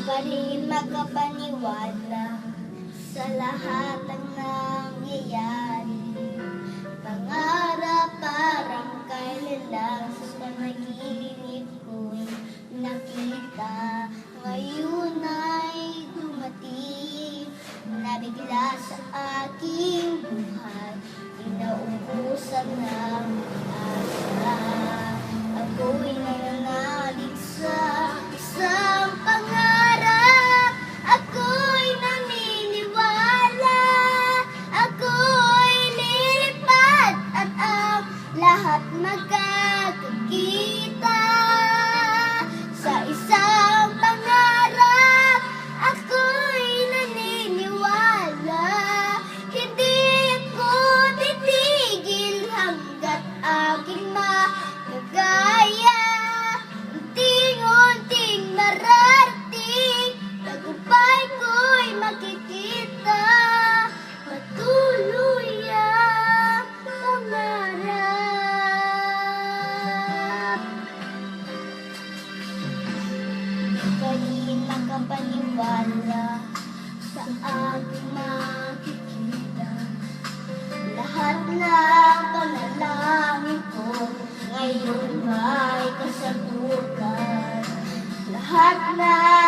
pa rin makapaniwala sa lahat ng nangyayari. Pangarap parang kailan lang sa panaginip ko'y nakita. Ngayon ay dumating, nabigla sa aking buhay, inaubusan ng asa. Ako'y nananalig sa isang pangarap, ako'y naniniwala, ako'y lilipad at ang lahat magkakakita. Sa isang pangarap, ako'y naniniwala, hindi ako titigil hanggat aking magagaya. Unting-unting mararating, tagumpay ko'y makikita. Patuloy ang pangarap. Di rin makapaniwala sa aking makikita. Lahat ng panalangin ko ngayon ay kasagutan. Lahat na